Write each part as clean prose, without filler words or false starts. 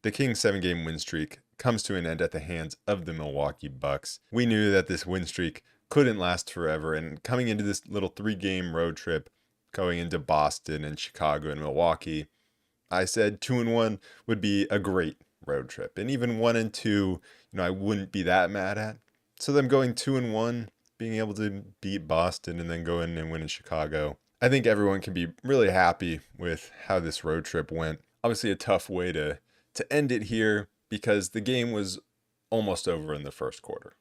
The Kings' 7-game win streak comes to an end at the hands of the Milwaukee Bucks. We knew that this win streak couldn't last forever, and coming into this little 3-game road trip, going into Boston and Chicago and Milwaukee, I said 2-1 would be a great road trip, and even 1-2, I wouldn't be that mad at. So them going 2-1, being able to beat Boston and then go in and win in Chicago, I think everyone can be really happy with how this road trip went. Obviously, a tough way to end it here because the game was almost over in the first quarter.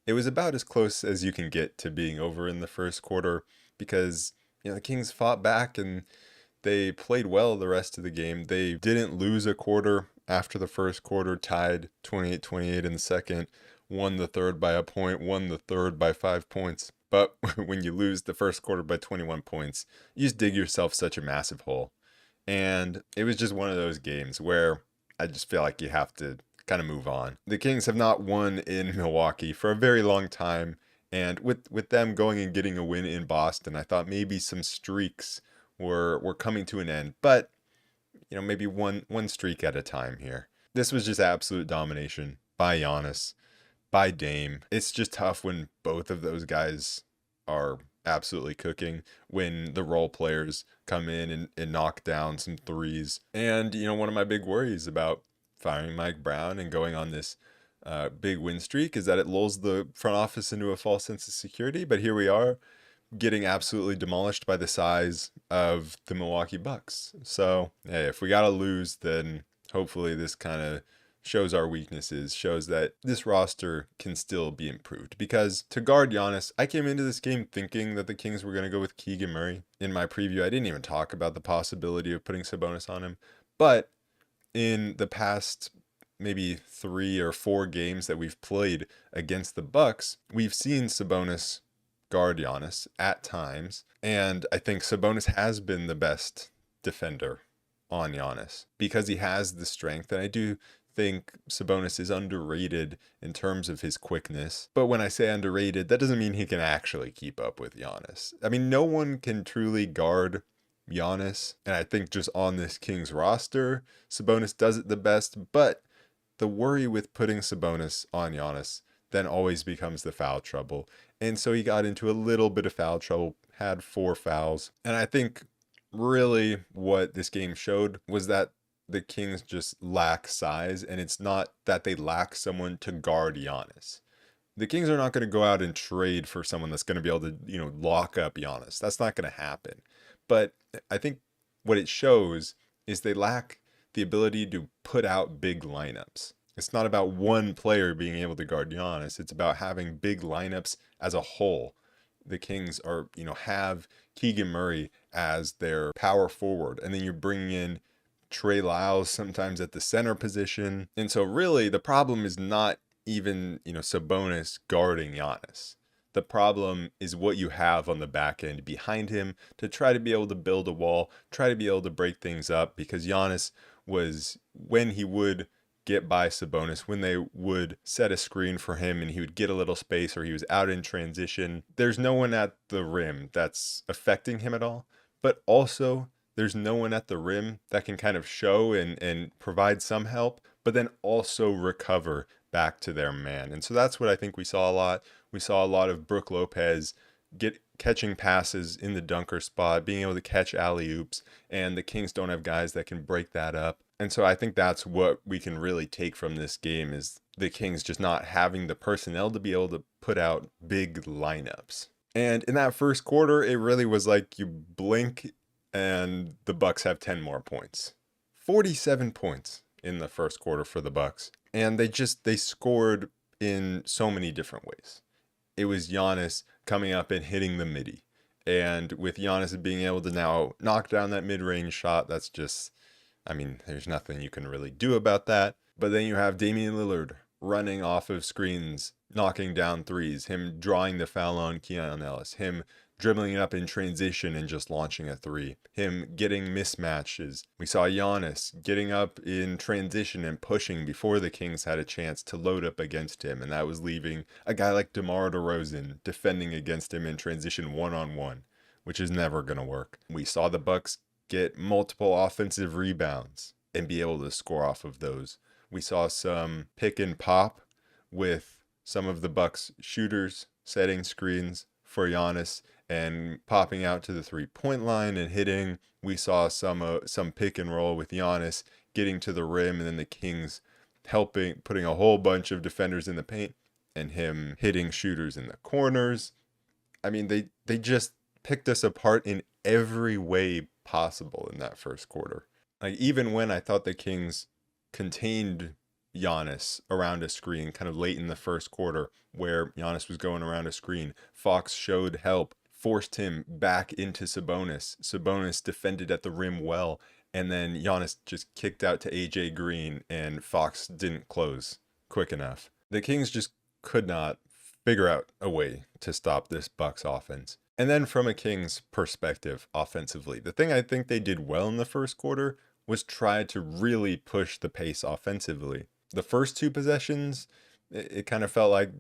It was about as close as you can get to being over in the first quarter because the Kings fought back and they played well the rest of the game. They didn't lose a quarter after the first quarter, tied 28-28 in the second, won the third by a point, won the third by 5 points. But when you lose the first quarter by 21 points, you just dig yourself such a massive hole. And it was just one of those games where I just feel like you have to kind of move on. The Kings have not won in Milwaukee for a very long time. And with them going and getting a win in Boston, I thought maybe some streaks were coming to an end. But, maybe one streak at a time here. This was just absolute domination by Giannis, by Dame. It's just tough when both of those guys are absolutely cooking, when the role players come in and knock down some threes. And, one of my big worries about firing Mike Brown and going on this big win streak is that it lulls the front office into a false sense of security. But here we are, getting absolutely demolished by the size of the Milwaukee Bucks. So, hey, if we got to lose, then hopefully this kind of shows our weaknesses, shows that this roster can still be improved. Because to guard Giannis, I came into this game thinking that the Kings were going to go with Keegan Murray. In my preview, I didn't even talk about the possibility of putting Sabonis on him. But in the past maybe 3 or 4 games that we've played against the Bucks, we've seen Sabonis guard Giannis at times. And I think Sabonis has been the best defender on Giannis because he has the strength. And I do think Sabonis is underrated in terms of his quickness. But when I say underrated, that doesn't mean he can actually keep up with Giannis. I mean, no one can truly guard Giannis. And I think just on this Kings roster, Sabonis does it the best. But the worry with putting Sabonis on Giannis then always becomes the foul trouble. And so he got into a little bit of foul trouble, had 4 fouls. And I think really what this game showed was that the Kings just lack size, and it's not that they lack someone to guard Giannis. The Kings are not going to go out and trade for someone that's going to be able to, lock up Giannis. That's not going to happen. But I think what it shows is they lack the ability to put out big lineups. It's not about one player being able to guard Giannis. It's about having big lineups as a whole. The Kings have Keegan Murray as their power forward, and then you're bringing in Trey Lyles sometimes at the center position. And so really the problem is not even, Sabonis guarding Giannis. The problem is what you have on the back end behind him to try to be able to build a wall, try to be able to break things up, because Giannis was, when he would get by Sabonis, when they would set a screen for him and he would get a little space or he was out in transition, there's no one at the rim that's affecting him at all. But also, there's no one at the rim that can kind of show and provide some help, but then also recover back to their man. And so that's what I think we saw a lot. We saw a lot of Brook Lopez catching passes in the dunker spot, being able to catch alley-oops, and the Kings don't have guys that can break that up. And so I think that's what we can really take from this game, is the Kings just not having the personnel to be able to put out big lineups. And in that first quarter, it really was like you blink and the Bucks have 10 more points. 47 points in the first quarter for the Bucks. And they scored in so many different ways. It was Giannis coming up and hitting the midi. And with Giannis being able to now knock down that mid-range shot, that's just, there's nothing you can really do about that. But then you have Damian Lillard running off of screens, knocking down threes, him drawing the foul on Keon Ellis, him dribbling it up in transition and just launching a 3, him getting mismatches. We saw Giannis getting up in transition and pushing before the Kings had a chance to load up against him, and that was leaving a guy like DeMar DeRozan defending against him in transition one-on-one, which is never going to work. We saw the Bucks get multiple offensive rebounds. and be able to score off of those. We saw some pick and pop with some of the Bucks shooters setting screens for Giannis and popping out to the three-point line and hitting. We saw some pick and roll with Giannis getting to the rim, and then the Kings helping putting a whole bunch of defenders in the paint and him hitting shooters in the corners. I mean, they just picked us apart in every way possible in that first quarter. Like, even when I thought the Kings contained Giannis around a screen kind of late in the first quarter, where Giannis was going around a screen, Fox showed help, forced him back into Sabonis. Sabonis defended at the rim well, and then Giannis just kicked out to AJ Green, and Fox didn't close quick enough. The Kings just could not figure out a way to stop this Bucks offense. And then from a Kings perspective offensively, the thing I think they did well in the first quarter was try to really push the pace offensively. The first two possessions, it kind of felt like,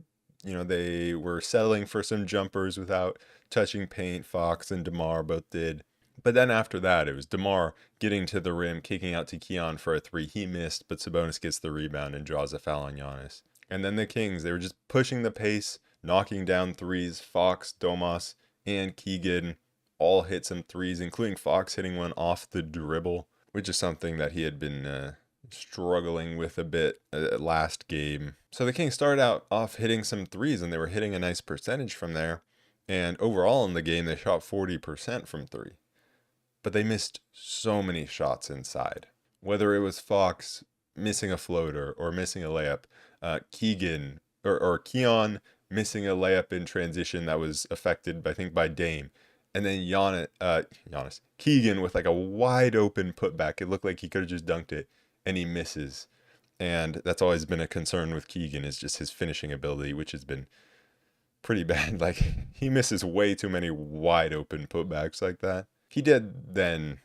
they were settling for some jumpers without touching paint. Fox and DeMar both did. But then after that, it was DeMar getting to the rim, kicking out to Keon for a three. He missed, but Sabonis gets the rebound and draws a foul on Giannis. And then the Kings, they were just pushing the pace, knocking down threes. Fox, Domas, and Keegan all hit some threes, including Fox hitting one off the dribble, which is something that he had been struggling with a bit last game. So the Kings started out off hitting some threes, and they were hitting a nice percentage from there. And overall in the game, they shot 40% from three. But they missed so many shots inside. Whether it was Fox missing a floater or missing a layup, Keegan or Keon missing a layup in transition that was affected, I think, by Dame. And then Keegan with like a wide open putback. It looked like he could have just dunked it, and he misses. And that's always been a concern with Keegan, is just his finishing ability, which has been pretty bad. Like, he misses way too many wide open putbacks like that. He did then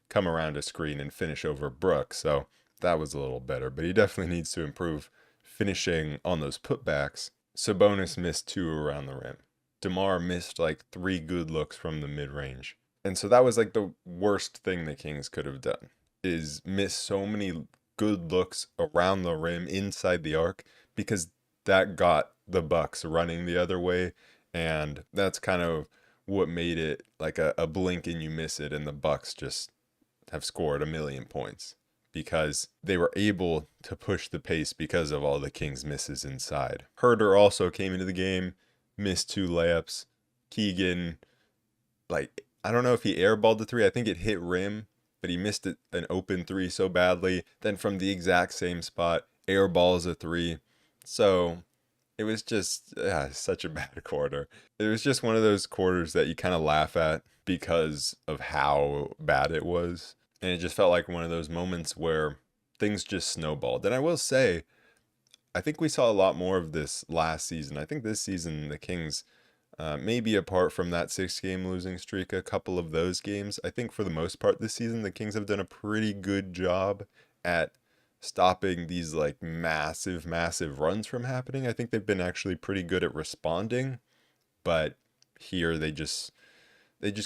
come around a screen and finish over Brooks, so that was a little better. But he definitely needs to improve finishing on those putbacks. Sabonis missed 2 around the rim. DeMar missed like 3 good looks from the mid-range. And so that was like the worst thing the Kings could have done, is miss so many good looks around the rim inside the arc, because that got the Bucks running the other way. And that's kind of what made it like a blink and you miss it, and the Bucks just have scored a million points because they were able to push the pace because of all the Kings misses inside. Herter also came into the game, missed 2 layups. Keegan, like, I don't know if he airballed the 3. I think it hit rim, but he missed an open 3 so badly. Then from the exact same spot, airballs a 3. So it was just such a bad quarter. It was just one of those quarters that you kind of laugh at because of how bad it was. And it just felt like one of those moments where things just snowballed. And I will say, I think we saw a lot more of this last season. I think this season, the Kings, maybe apart from that 6-game losing streak, a couple of those games, I think for the most part this season, the Kings have done a pretty good job at stopping these like massive runs from happening. I think they've been actually pretty good at responding, but here they just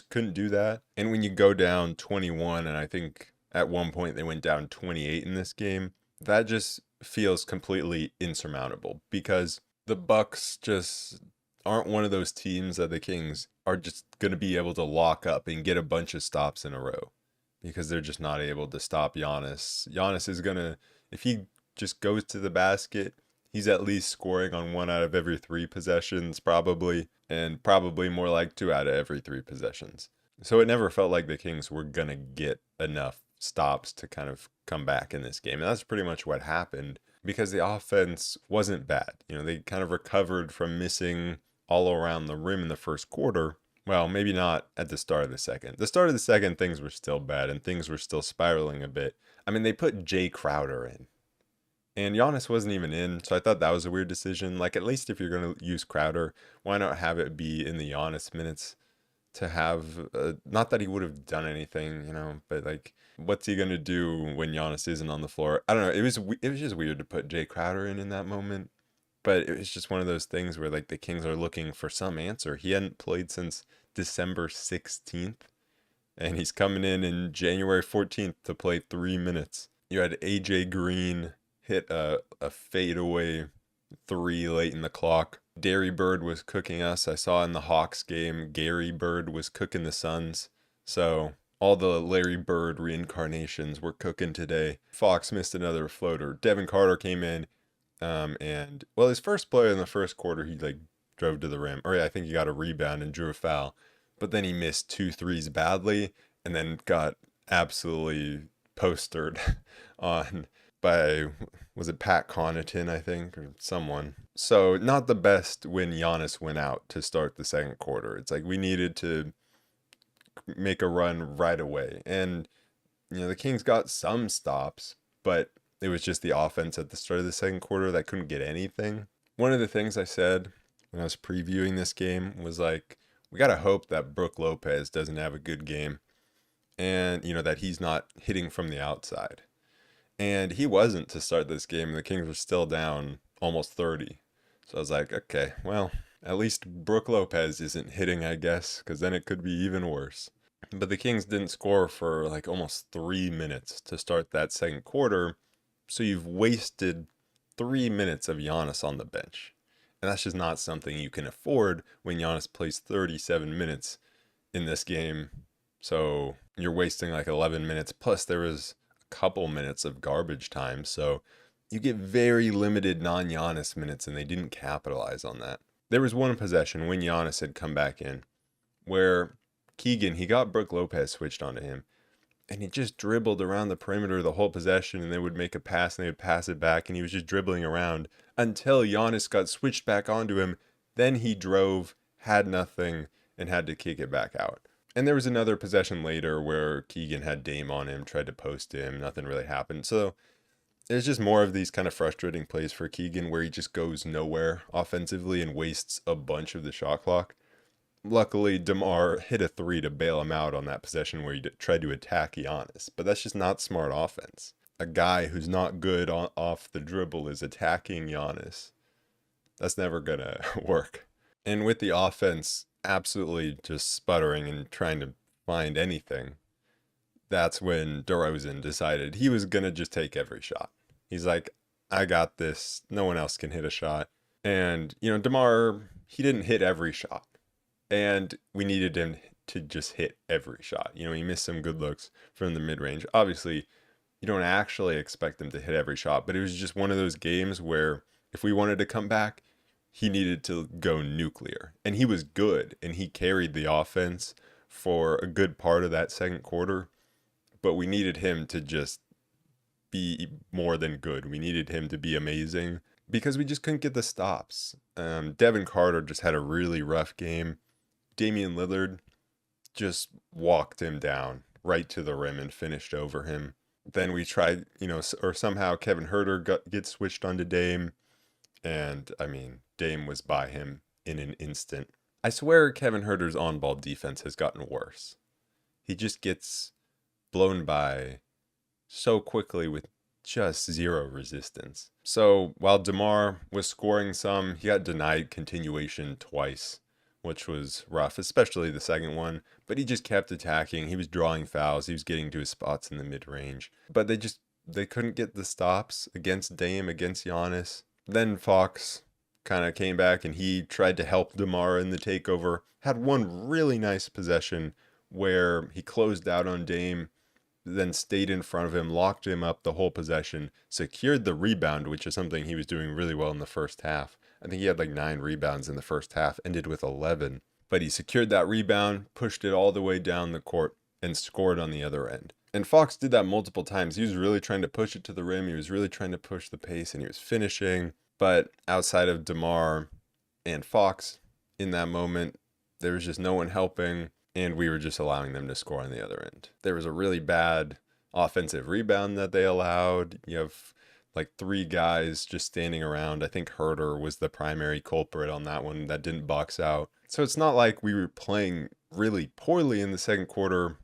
couldn't do that. And when you go down 21, and I think at one point they went down 28 in this game, that just feels completely insurmountable, because the Bucks just aren't one of those teams that the Kings are just going to be able to lock up and get a bunch of stops in a row, because they're just not able to stop Giannis. Giannis is going to, if he just goes to the basket, he's at least scoring on 1 out of every 3 possessions, probably, and probably more like 2 out of every 3 possessions. So it never felt like the Kings were going to get enough stops to kind of come back in this game. And that's pretty much what happened, because the offense wasn't bad. They kind of recovered from missing all around the rim in the first quarter. Well, maybe not at the start of the second. The start of the second, things were still bad, and things were still spiraling a bit. I mean, they put Jay Crowder in, and Giannis wasn't even in, so I thought that was a weird decision. Like, at least if you're going to use Crowder, why not have it be in the Giannis minutes to have, not that he would have done anything, but like, what's he going to do when Giannis isn't on the floor? I don't know. It was just weird to put Jay Crowder in that moment. But it was just one of those things where like the Kings are looking for some answer. He hadn't played since December 16th, and he's coming in January 14th to play 3 minutes. You had AJ Green hit a fadeaway three late in the clock. Derry Bird was cooking us. I saw in the Hawks game, Gary Bird was cooking the Suns. So all the Larry Bird reincarnations were cooking today. Fox missed another floater. Devin Carter came in, and well, his first play in the first quarter, he like drove to the rim, or yeah, I think he got a rebound and drew a foul. But then he missed 2 threes badly, and then got absolutely postered on by, was it Pat Connaughton, I think, or someone. So not the best when Giannis went out to start the second quarter. It's like we needed to make a run right away. And the Kings got some stops, but it was just the offense at the start of the second quarter that couldn't get anything. One of the things I said when I was previewing this game was like, we got to hope that Brook Lopez doesn't have a good game, and that he's not hitting from the outside. And he wasn't to start this game, and the Kings were still down almost 30. So I was like, okay, well, at least Brook Lopez isn't hitting, I guess, because then it could be even worse. But the Kings didn't score for like almost 3 minutes to start that second quarter. So you've wasted 3 minutes of Giannis on the bench. And that's just not something you can afford when Giannis plays 37 minutes in this game. So you're wasting like 11 minutes. Plus there was a couple minutes of garbage time. So you get very limited non-Giannis minutes, and they didn't capitalize on that. There was one possession when Giannis had come back in where Keegan, he got Brook Lopez switched onto him, and he just dribbled around the perimeter the whole possession, and they would make a pass and they would pass it back, and he was just dribbling around until Giannis got switched back onto him. Then he drove, had nothing, and had to kick it back out. And there was another possession later where Keegan had Dame on him, tried to post him, nothing really happened. So there's just more of these kind of frustrating plays for Keegan where he just goes nowhere offensively and wastes a bunch of the shot clock. Luckily, DeMar hit a three to bail him out on that possession where he tried to attack Giannis. But that's just not smart offense. A guy who's not good off the dribble is attacking Giannis. That's never going to work. And with the offense absolutely just sputtering and trying to find anything, that's when DeRozan decided he was going to just take every shot. He's like, I got this. No one else can hit a shot. And, DeMar, he didn't hit every shot. And we needed him to just hit every shot. He missed some good looks from the mid-range. Obviously, you don't actually expect him to hit every shot, but it was just one of those games where if we wanted to come back, he needed to go nuclear. And he was good, and he carried the offense for a good part of that second quarter. But we needed him to just be more than good. We needed him to be amazing because we just couldn't get the stops. Devin Carter just had a really rough game. Damian Lillard just walked him down right to the rim and finished over him. Then we tried, or somehow Kevin Huerter gets switched onto Dame. And, Dame was by him in an instant. I swear Kevin Huerter's on-ball defense has gotten worse. He just gets blown by so quickly with just zero resistance. So while DeMar was scoring some, he got denied continuation twice, which was rough, especially the second one. But he just kept attacking. He was drawing fouls. He was getting to his spots in the mid-range. But they couldn't get the stops against Dame, against Giannis. Then Fox kind of came back and he tried to help DeMar in the takeover. Had one really nice possession where he closed out on Dame, then stayed in front of him, locked him up the whole possession, secured the rebound, which is something he was doing really well in the first half. I think he had like 9 rebounds in the first half, ended with 11. But he secured that rebound, pushed it all the way down the court, and scored on the other end. And Fox did that multiple times. He was really trying to push it to the rim. He was really trying to push the pace, and he was finishing. But outside of DeMar and Fox in that moment, there was just no one helping, and we were just allowing them to score on the other end. There was a really bad offensive rebound that they allowed. You have like 3 guys just standing around. I think Huerter was the primary culprit on that one that didn't box out. So it's not like we were playing really poorly in the second quarter,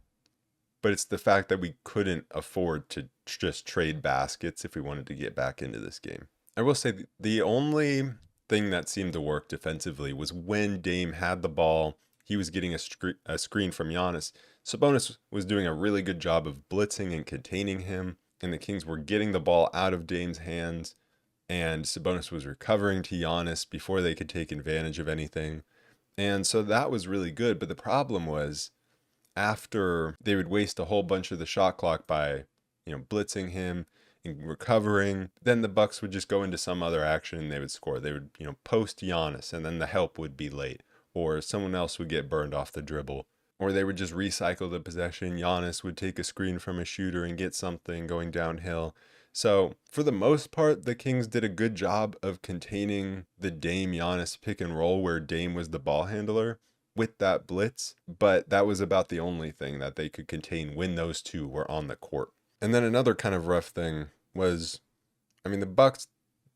but it's the fact that we couldn't afford to just trade baskets if we wanted to get back into this game. I will say the only thing that seemed to work defensively was when Dame had the ball, he was getting a screen from Giannis. Sabonis was doing a really good job of blitzing and containing him. and the Kings were getting the ball out of Dame's hands, and Sabonis was recovering to Giannis before they could take advantage of anything. And so that was really good. But the problem was, after they would waste a whole bunch of the shot clock by, blitzing him and recovering, then the Bucks would just go into some other action and they would score. They would, post Giannis, and then the help would be late, or someone else would get burned off the dribble, or they would just recycle the possession. Giannis would take a screen from a shooter and get something going downhill. So for the most part, the Kings did a good job of containing the Dame Giannis pick and roll, where Dame was the ball handler with that blitz, but that was about the only thing that they could contain when those two were on the court. And then another kind of rough thing was, the Bucks,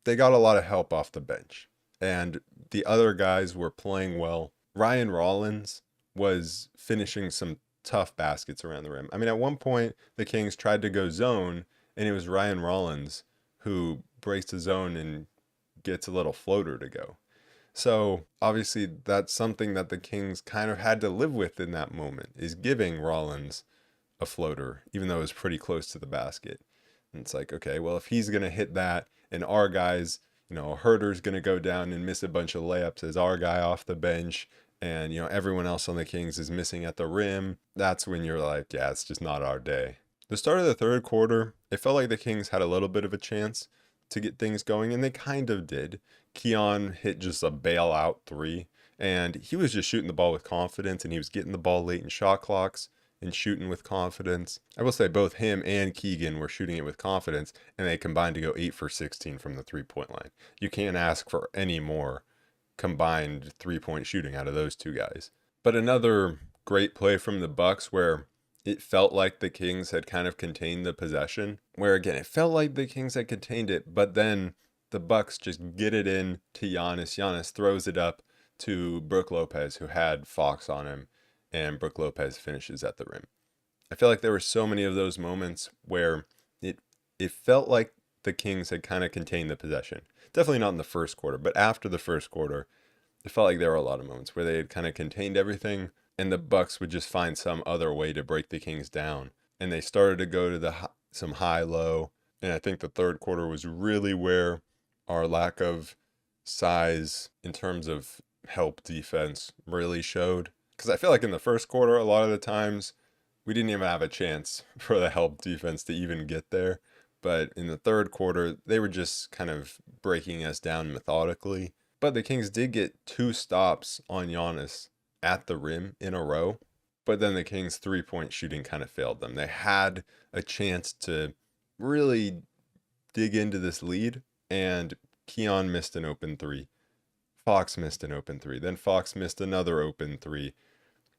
they got a lot of help off the bench, and the other guys were playing well. Ryan Rollins was finishing some tough baskets around the rim. At one point, the Kings tried to go zone, and it was Ryan Rollins who breaks the zone and gets a little floater to go. So obviously that's something that the Kings kind of had to live with in that moment, is giving Rollins a floater, even though it was pretty close to the basket. And it's like, okay, well, if he's going to hit that, and our guys, Herter's going to go down and miss a bunch of layups as our guy off the bench, and, everyone else on the Kings is missing at the rim, that's when you're like, yeah, it's just not our day. The start of the third quarter, it felt like the Kings had a little bit of a chance to get things going, and they kind of did. Keon hit just a bailout three, and he was just shooting the ball with confidence, and he was getting the ball late in shot clocks and shooting with confidence. I will say both him and Keegan were shooting it with confidence, and they combined to go 8 for 16 from the three-point line. You can't ask for any more combined three-point shooting out of those two guys. But another great play from the Bucks, where it felt like the Kings had kind of contained the possession, where again, it felt like the Kings had contained it, but then the Bucks just get it in to Giannis. Giannis throws it up to Brook Lopez, who had Fox on him, and Brook Lopez finishes at the rim. I feel like there were so many of those moments where it felt like the Kings had kind of contained the possession. Definitely not in the first quarter, but after the first quarter, it felt like there were a lot of moments where they had kind of contained everything, and the Bucks would just find some other way to break the Kings down. And they started to go to some high-low, and I think the third quarter was really where our lack of size in terms of help defense really showed. Because I feel like in the first quarter, a lot of the times, we didn't even have a chance for the help defense to even get there. But in the third quarter, they were just kind of breaking us down methodically. But the Kings did get 2 stops on Giannis at the rim in a row. But then the Kings' three-point shooting kind of failed them. They had a chance to really dig into this lead, and Keon missed an open three. Fox missed an open three. Then Fox missed another open three.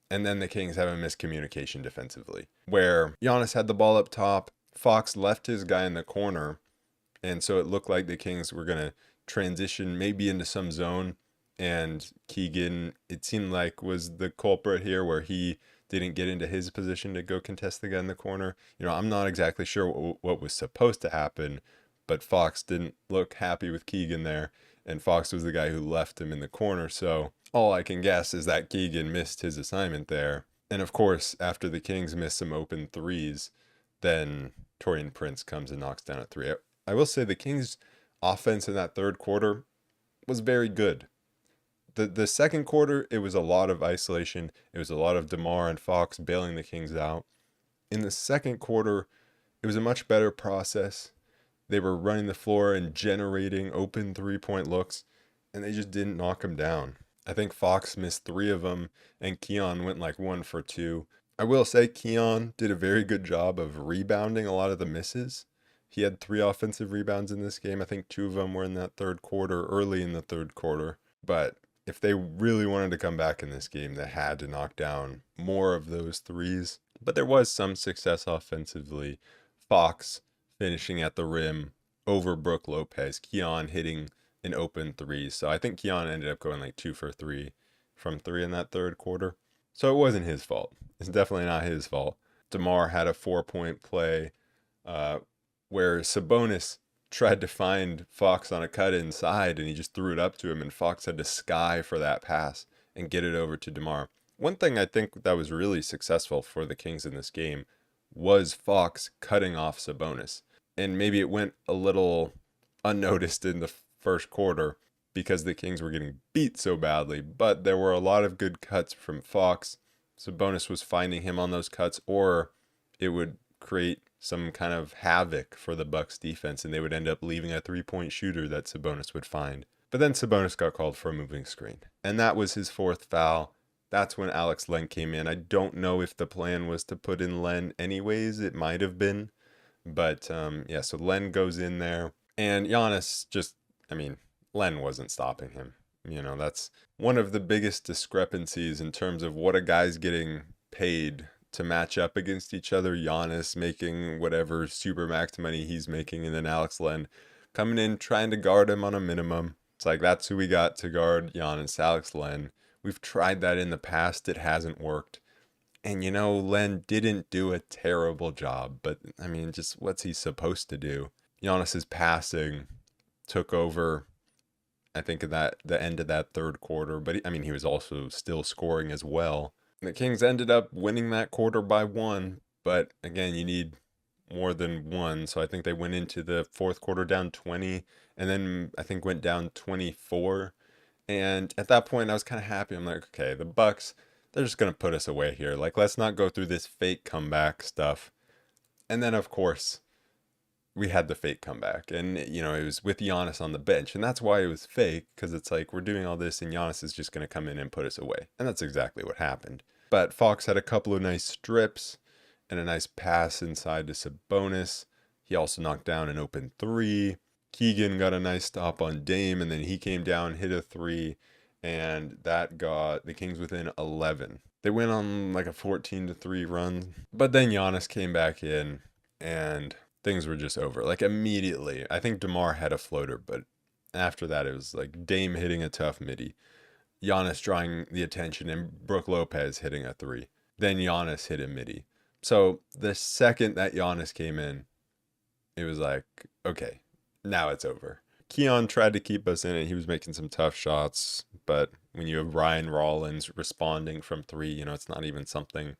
And then the Kings have a miscommunication defensively, where Giannis had the ball up top. Fox left his guy in the corner, and so it looked like the Kings were going to transition maybe into some zone, and Keegan, it seemed like, was the culprit here, where he didn't get into his position to go contest the guy in the corner. I'm not exactly sure what was supposed to happen, but Fox didn't look happy with Keegan there, and Fox was the guy who left him in the corner. So all I can guess is that Keegan missed his assignment there. And of course, after the Kings missed some open threes, then Taurean Prince comes and knocks down a three. I will say the Kings' offense in that third quarter was very good. The second quarter, it was a lot of isolation. It was a lot of DeMar and Fox bailing the Kings out. In the second quarter, it was a much better process. They were running the floor and generating open three-point looks, and they just didn't knock them down. I think Fox missed 3 of them, and Keon went like 1 for 2. I will say Keon did a very good job of rebounding a lot of the misses. He had 3 offensive rebounds in this game. I think 2 of them were in that third quarter, early in the third quarter. But if they really wanted to come back in this game, they had to knock down more of those threes. But there was some success offensively. Fox finishing at the rim over Brook Lopez. Keon hitting an open 3. So I think Keon ended up going like 2 for 3 from 3 in that third quarter. So it wasn't his fault. It's definitely not his fault. DeMar had a 4-point play where Sabonis tried to find Fox on a cut inside, and he just threw it up to him, and Fox had to sky for that pass and get it over to DeMar. One thing I think that was really successful for the Kings in this game was Fox cutting off Sabonis. and maybe it went a little unnoticed in the first quarter because the Kings were getting beat so badly, but there were a lot of good cuts from Fox. Sabonis was finding him on those cuts, or it would create some kind of havoc for the Bucks defense, and they would end up leaving a three-point shooter that Sabonis would find. But then Sabonis got called for a moving screen, and that was his fourth foul. That's when Alex Len came in. I don't know if the plan was to put in Len anyways. It might have been. But yeah, so Len goes in there. And Giannis just, Len wasn't stopping him. That's one of the biggest discrepancies in terms of what a guy's getting paid to match up against each other. Giannis making whatever supermax money he's making, and then Alex Len coming in trying to guard him on a minimum. It's like, that's who we got to guard Giannis, Alex Len. We've tried that in the past. It hasn't worked. And, Len didn't do a terrible job. But, just what's he supposed to do? Giannis's passing took over, I think, at the end of that third quarter. But, he was also still scoring as well. The Kings ended up winning that quarter by 1. But, again, you need more than 1. So I think they went into the fourth quarter down 20. And then I think went down 24. And at that point, I was kind of happy. I'm like, okay, the Bucks, they're just going to put us away here. Like, let's not go through this fake comeback stuff. And then, of course, we had the fake comeback. And, it was with Giannis on the bench. And that's why it was fake, because it's like, we're doing all this, and Giannis is just going to come in and put us away. And that's exactly what happened. But Fox had a couple of nice strips and a nice pass inside to Sabonis. He also knocked down an open three. Keegan got a nice stop on Dame, and then he came down, hit a three, and that got the Kings within 11. They went on like a 14-3 run, but then Giannis came back in, and things were just over. Like, immediately. I think DeMar had a floater, but after that, it was like Dame hitting a tough midi, Giannis drawing the attention, and Brook Lopez hitting a three. Then Giannis hit a midi. So the second that Giannis came in, it was like, okay, now it's over. Keon tried to keep us in it. He was making some tough shots, but when you have Ryan Rollins responding from three, it's not even something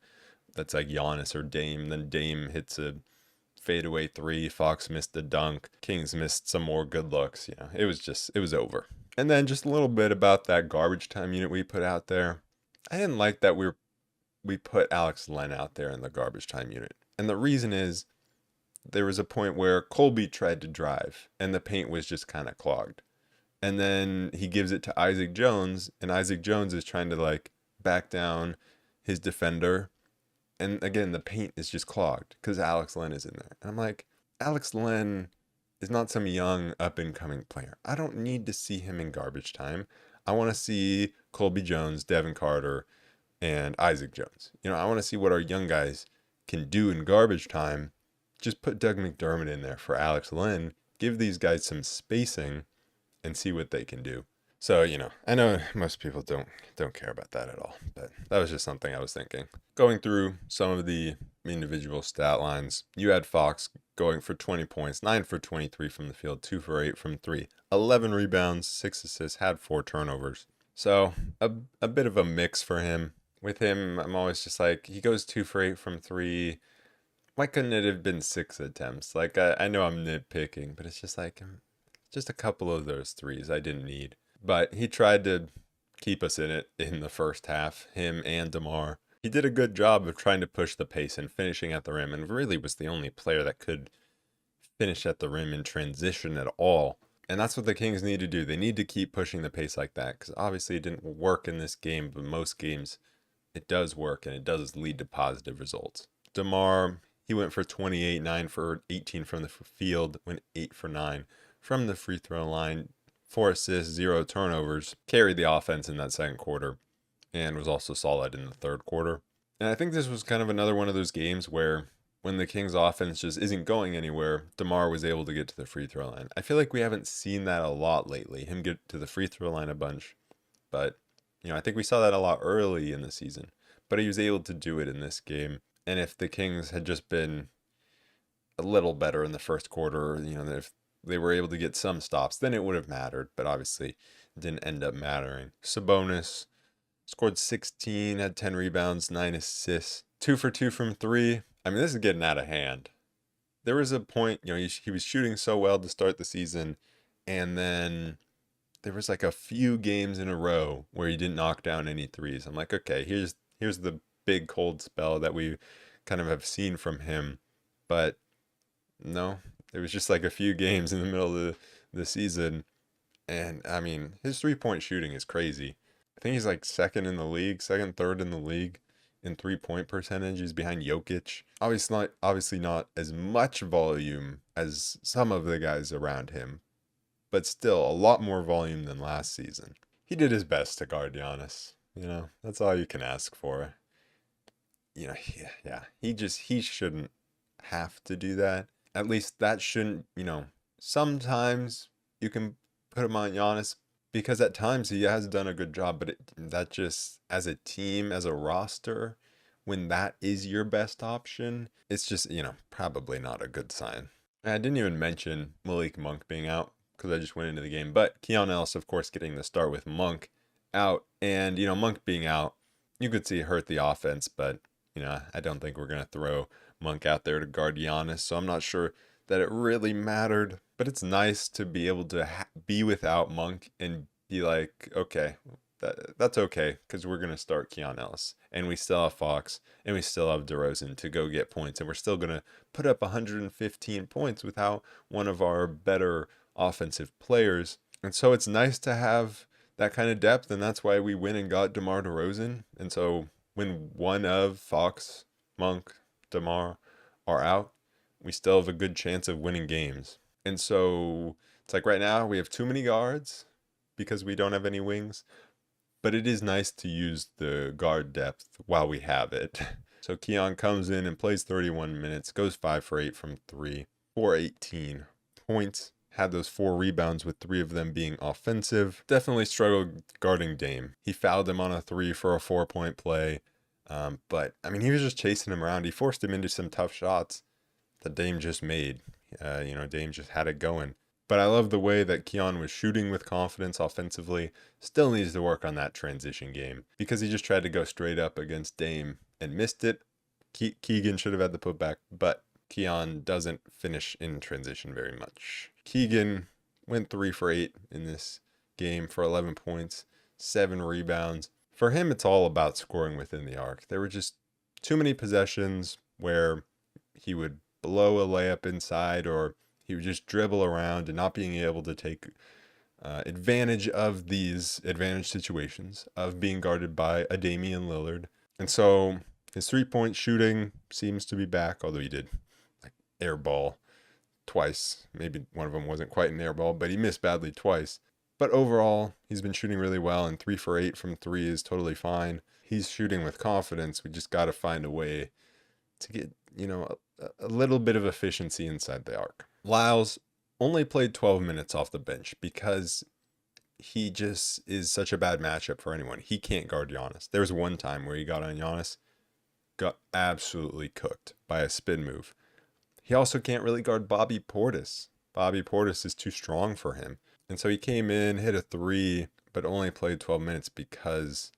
that's like Giannis or Dame. Then Dame hits a fadeaway three. Fox missed a dunk. Kings missed some more good looks. It was over. And then just a little bit about that garbage time unit we put out there. I didn't like that we put Alex Len out there in the garbage time unit. And the reason is, there was a point where Colby tried to drive, and the paint was just kind of clogged. And then he gives it to Isaac Jones, and Isaac Jones is trying to, back down his defender. And again, the paint is just clogged because Alex Len is in there. And I'm like, Alex Len is not some young, up-and-coming player. I don't need to see him in garbage time. I want to see Colby Jones, Devin Carter, and Isaac Jones. I want to see what our young guys can do in garbage time. Just put Doug McDermott in there for Alex Len. Give these guys some spacing and see what they can do. So, I know most people don't care about that at all, but that was just something I was thinking. Going through some of the individual stat lines, you had Fox going for 20 points, 9 for 23 from the field, 2 for 8 from 3, 11 rebounds, 6 assists, had 4 turnovers. So, a bit of a mix for him. With him, I'm always just like, he goes 2 for 8 from 3. Why couldn't it have been 6 attempts? Like, I know I'm nitpicking, but it's just like, just a couple of those threes I didn't need. But he tried to keep us in it in the first half, him and DeMar. He did a good job of trying to push the pace and finishing at the rim, and really was the only player that could finish at the rim in transition at all. And that's what the Kings need to do. They need to keep pushing the pace like that, because obviously it didn't work in this game, but most games it does work, and it does lead to positive results. DeMar, he went for 28, 9 for 18 from the field, went 8 for 9 from the free throw line, 4 assists, 0 turnovers, carried the offense in that second quarter, and was also solid in the third quarter. And I think this was kind of another one of those games where when the Kings offense just isn't going anywhere, DeMar was able to get to the free throw line. I feel like we haven't seen that a lot lately, him get to the free throw line a bunch. But, I think we saw that a lot early in the season. But he was able to do it in this game. And if the Kings had just been a little better in the first quarter, if they were able to get some stops, then it would have mattered. But obviously, it didn't end up mattering. Sabonis scored 16, had 10 rebounds, 9 assists, 2 for 2 from 3. This is getting out of hand. there was a point, he was shooting so well to start the season, and then there was like a few games in a row where he didn't knock down any threes. I'm like, okay, here's the big cold spell that we kind of have seen from him. But no, it was just like a few games in the middle of the season. And I mean, his 3-point shooting is crazy. I think he's like second, third in the league in 3-point percentage. He's behind Jokic. Obviously not as much volume as some of the guys around him, but still a lot more volume than last season. He did his best to guard Giannis. That's all you can ask for. Yeah, he shouldn't have to do that. At least that shouldn't, sometimes you can put him on Giannis because at times he has done a good job, but that just, as a team, as a roster, when that is your best option, it's just, probably not a good sign. And I didn't even mention Malik Monk being out because I just went into the game, but Keon Ellis, of course, getting the start with Monk out. And, Monk being out, you could see it hurt the offense, but, I don't think we're going to throw Monk out there to guard Giannis, so I'm not sure that it really mattered. But it's nice to be able to be without Monk and be like, okay, that's okay, because we're going to start Keon Ellis. And we still have Fox, and we still have DeRozan to go get points. And we're still going to put up 115 points without one of our better offensive players. And so it's nice to have that kind of depth, and that's why we went and got DeMar DeRozan. And so when one of Fox, Monk, DeMar are out, we still have a good chance of winning games. And so it's like right now we have too many guards because we don't have any wings, but it is nice to use the guard depth while we have it. So Keon comes in and plays 31 minutes, goes 5 for 8 from 3, 18 points, had those 4 rebounds with 3 of them being offensive. Definitely struggled guarding Dame. He fouled him on a 3 for a 4-point play. But I mean, he was just chasing him around. He forced him into some tough shots that Dame just made. Dame just had it going. But I love the way that Keon was shooting with confidence offensively. Still needs to work on that transition game because he just tried to go straight up against Dame and missed it. Keegan should have had the putback, but Keon doesn't finish in transition very much. Keegan went 3 for 8 in this game for 11 points, 7 rebounds. For him, it's all about scoring within the arc. There were just too many possessions where he would blow a layup inside, or he would just dribble around and not being able to take advantage of these advantage situations of being guarded by a Damian Lillard. And so his 3-point shooting seems to be back, although he did like air ball twice. Maybe one of them wasn't quite an air ball, but he missed badly twice. But overall, he's been shooting really well, and 3 for 8 from 3 is totally fine. He's shooting with confidence. We just got to find a way to get, a little bit of efficiency inside the arc. Lyles only played 12 minutes off the bench because he just is such a bad matchup for anyone. He can't guard Giannis. There was one time where he got on Giannis, got absolutely cooked by a spin move. He also can't really guard Bobby Portis. Bobby Portis is too strong for him. And so he came in, hit a 3, but only played 12 minutes because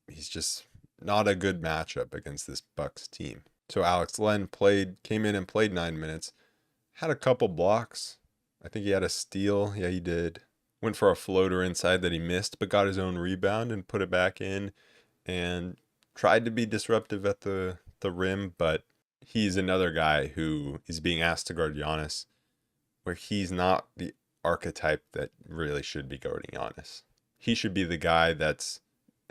he's just not a good matchup against this Bucks team. So Alex Len came in and played 9 minutes, had a couple blocks. I think he had a steal. Yeah, he did. Went for a floater inside that he missed, but got his own rebound and put it back in and tried to be disruptive at the rim, but he's another guy who is being asked to guard Giannis, where he's not the archetype that really should be guarding Giannis. He should be the guy that's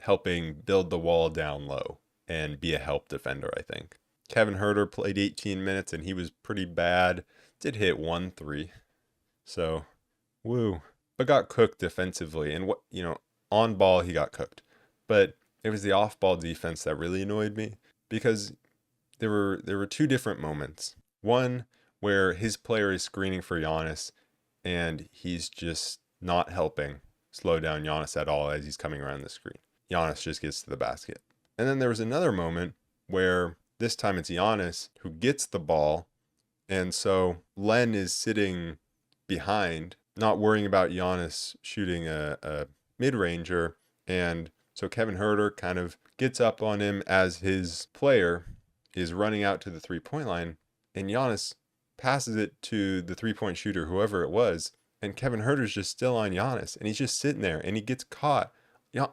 helping build the wall down low and be a help defender, I think. Kevin Huerter played 18 minutes and he was pretty bad. Did hit 1 3. So, woo. But got cooked defensively. And on ball he got cooked. But it was the off-ball defense that really annoyed me because there were 2 different moments. One where his player is screening for Giannis and he's just not helping slow down Giannis at all as he's coming around the screen. Giannis just gets to the basket. And then there was another moment where this time it's Giannis who gets the ball, and so Len is sitting behind, not worrying about Giannis shooting a mid-ranger, and so Kevin Huerter kind of gets up on him as his player is running out to the 3-point line, and Giannis passes it to the three-point shooter, whoever it was, and Kevin Huerter's just still on Giannis, and he's just sitting there, and he gets caught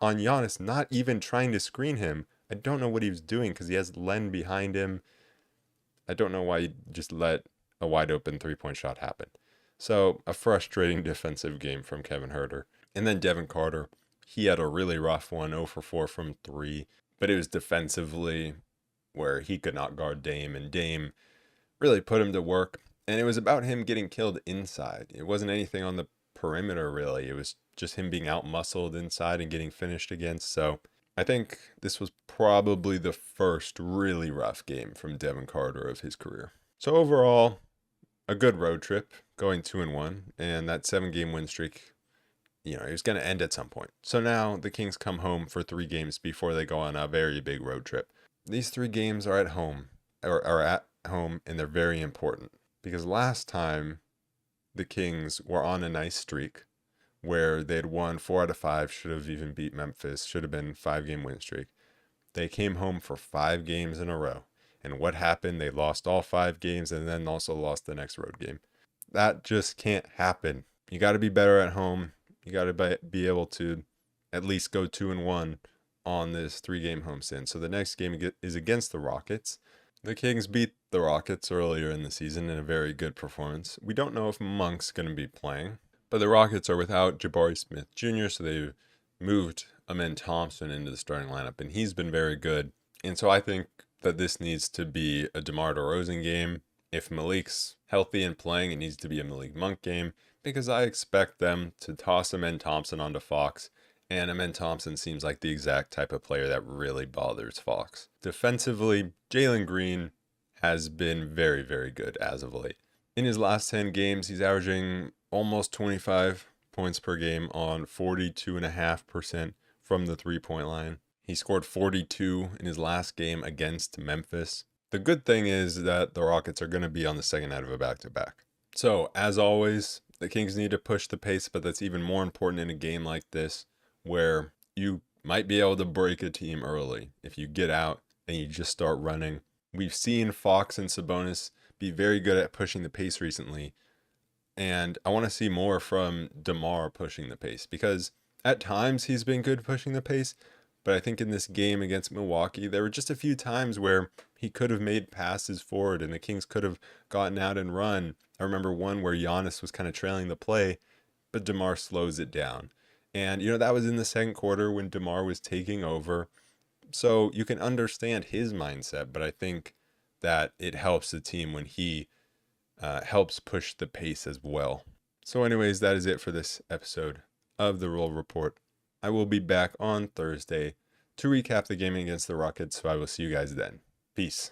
on Giannis, not even trying to screen him. I don't know what he was doing because he has Len behind him. I don't know why he just let a wide open three-point shot happen. So a frustrating defensive game from Kevin Huerter. And then Devin Carter, he had a really rough one, 0 for 4 from 3, but it was defensively where he could not guard Dame, and Dame really put him to work. And it was about him getting killed inside. It wasn't anything on the perimeter, really. It was just him being out-muscled inside and getting finished against. So I think this was probably the first really rough game from Devin Carter of his career. So overall, a good road trip, going 2-1, and that 7-game win streak, it was going to end at some point. So now the Kings come home for 3 games before they go on a very big road trip. These 3 games are at home, and they're very important because last time the Kings were on a nice streak where they'd won 4 out of 5, should have even beat Memphis, should have been 5-game win streak. They came home for 5 games in a row. And what happened? They lost all 5 games and then also lost the next road game. That just can't happen. You got to be better at home. You got to be able to at least go 2-1 on this 3-game homestand. So the next game is against the Rockets. The Kings beat the Rockets earlier in the season in a very good performance. We don't know if Monk's going to be playing, but the Rockets are without Jabari Smith Jr., so they've moved Amen Thompson into the starting lineup, and he's been very good. And so I think that this needs to be a DeMar DeRozan game. If Malik's healthy and playing, it needs to be a Malik Monk game because I expect them to toss Amen Thompson onto Fox, and Amen Thompson seems like the exact type of player that really bothers Fox. Defensively, Jalen Green has been very, very good as of late. In his last 10 games, he's averaging almost 25 points per game on 42.5% from the three-point line. He scored 42 in his last game against Memphis. The good thing is that the Rockets are going to be on the second night of a back-to-back. So, as always, the Kings need to push the pace, but that's even more important in a game like this where you might be able to break a team early if you get out and you just start running. We've seen Fox and Sabonis be very good at pushing the pace recently, and I want to see more from DeMar pushing the pace because at times he's been good pushing the pace, but I think in this game against Milwaukee, there were just a few times where he could have made passes forward and the Kings could have gotten out and run. I remember one where Giannis was kind of trailing the play, but DeMar slows it down. And, that was in the second quarter when DeMar was taking over. So you can understand his mindset, but I think that it helps the team when he helps push the pace as well. So anyways, that is it for this episode of the Roll Report. I will be back on Thursday to recap the game against the Rockets, so I will see you guys then. Peace.